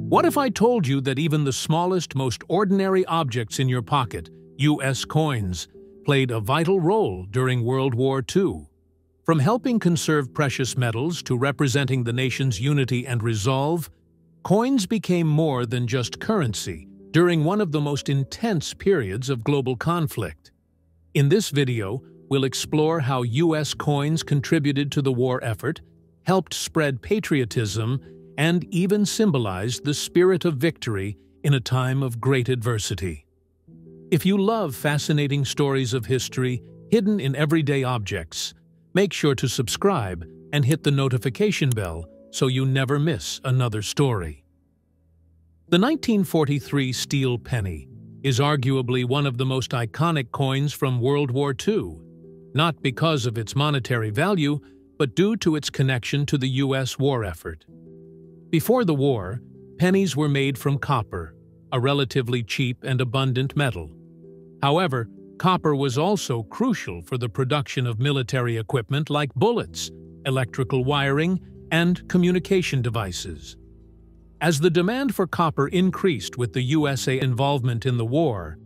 What if I told you that even the smallest, most ordinary objects in your pocket, U.S. coins, played a vital role during World War II? From helping conserve precious metals to representing the nation's unity and resolve, coins became more than just currency during one of the most intense periods of global conflict. In this video, we'll explore how U.S. coins contributed to the war effort, helped spread patriotism, and even symbolized the spirit of victory in a time of great adversity. If you love fascinating stories of history hidden in everyday objects, make sure to subscribe and hit the notification bell so you never miss another story. The 1943 steel penny is arguably one of the most iconic coins from World War II, not because of its monetary value, but due to its connection to the U.S. war effort. Before the war, pennies were made from copper, a relatively cheap and abundant metal. However, copper was also crucial for the production of military equipment like bullets, electrical wiring, and communication devices. As the demand for copper increased with the USA involvement in the war,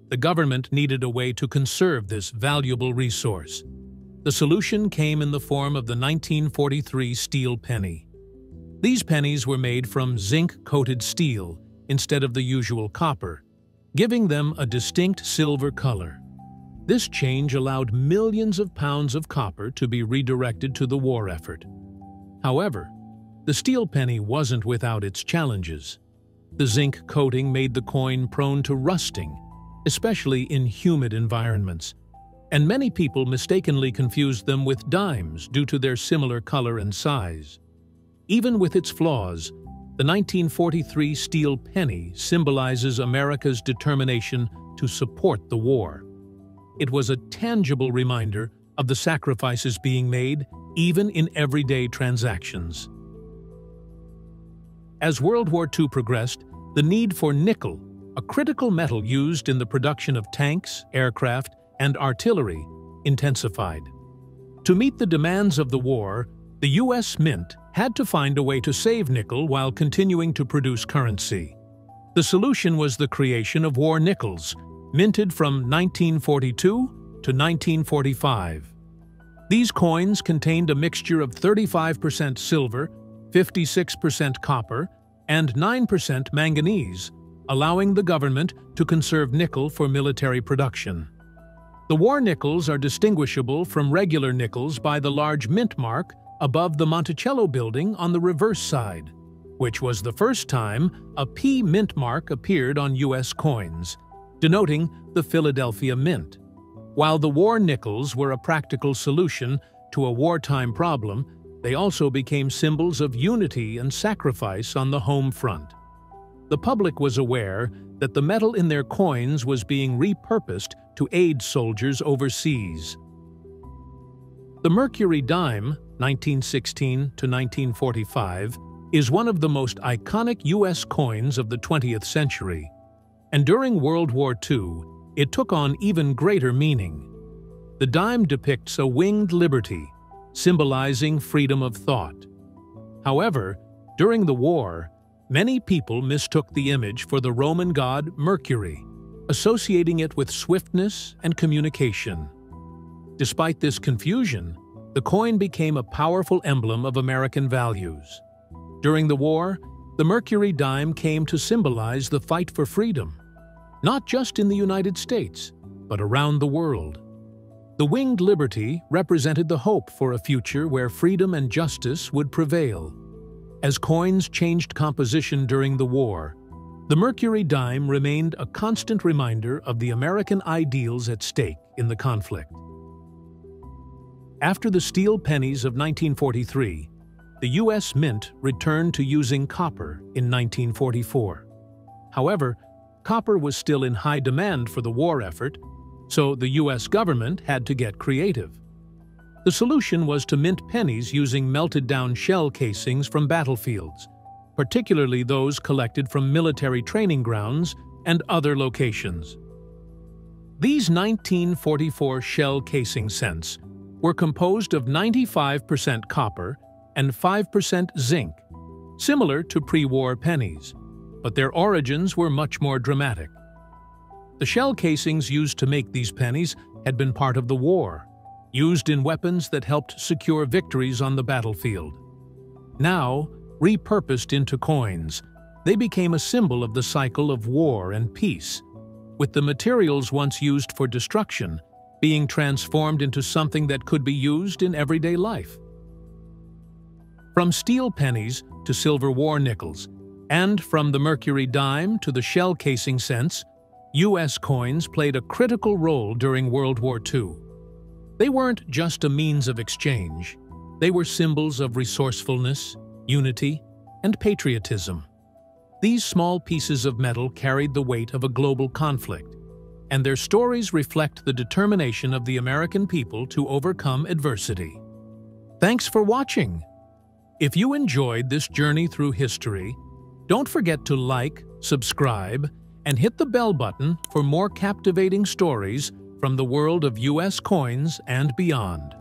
the government needed a way to conserve this valuable resource. The solution came in the form of the 1943 steel penny. These pennies were made from zinc-coated steel instead of the usual copper, giving them a distinct silver color. This change allowed millions of pounds of copper to be redirected to the war effort. However, the steel penny wasn't without its challenges. The zinc coating made the coin prone to rusting, especially in humid environments, and many people mistakenly confused them with dimes due to their similar color and size. Even with its flaws, the 1943 steel penny symbolizes America's determination to support the war. It was a tangible reminder of the sacrifices being made, even in everyday transactions. As World War II progressed, the need for nickel, a critical metal used in the production of tanks, aircraft, and artillery, intensified. To meet the demands of the war, the U.S. Mint had to find a way to save nickel while continuing to produce currency. The solution was the creation of war nickels, minted from 1942 to 1945. These coins contained a mixture of 35% silver, 56% copper, and 9% manganese, allowing the government to conserve nickel for military production. The war nickels are distinguishable from regular nickels by the large mint mark above the Monticello building on the reverse side, which was the first time a P mint mark appeared on U.S. coins, denoting the Philadelphia Mint. While the war nickels were a practical solution to a wartime problem, they also became symbols of unity and sacrifice on the home front. The public was aware that the metal in their coins was being repurposed to aid soldiers overseas. The Mercury Dime, 1916 to 1945, is one of the most iconic U.S. coins of the 20th century, and during World War II, it took on even greater meaning. The dime depicts a winged liberty, symbolizing freedom of thought. However, during the war, many people mistook the image for the Roman god Mercury, associating it with swiftness and communication. Despite this confusion, the coin became a powerful emblem of American values. During the war, the Mercury Dime came to symbolize the fight for freedom, not just in the United States, but around the world. The winged liberty represented the hope for a future where freedom and justice would prevail. As coins changed composition during the war, the Mercury Dime remained a constant reminder of the American ideals at stake in the conflict. After the steel pennies of 1943, the U.S. Mint returned to using copper in 1944. However, copper was still in high demand for the war effort, so the U.S. government had to get creative. The solution was to mint pennies using melted-down shell casings from battlefields, particularly those collected from military training grounds and other locations. These 1944 shell casing cents were composed of 95% copper and 5% zinc, similar to pre-war pennies, but their origins were much more dramatic. The shell casings used to make these pennies had been part of the war, used in weapons that helped secure victories on the battlefield. Now, repurposed into coins, they became a symbol of the cycle of war and peace, with the materials once used for destruction being transformed into something that could be used in everyday life. From steel pennies to silver war nickels, and from the Mercury Dime to the shell casing cents, U.S. coins played a critical role during World War II. They weren't just a means of exchange. They were symbols of resourcefulness, unity, and patriotism. These small pieces of metal carried the weight of a global conflict, and their stories reflect the determination of the American people to overcome adversity. Thanks for watching! If you enjoyed this journey through history, don't forget to like, subscribe, and hit the bell button for more captivating stories from the world of U.S. coins and beyond.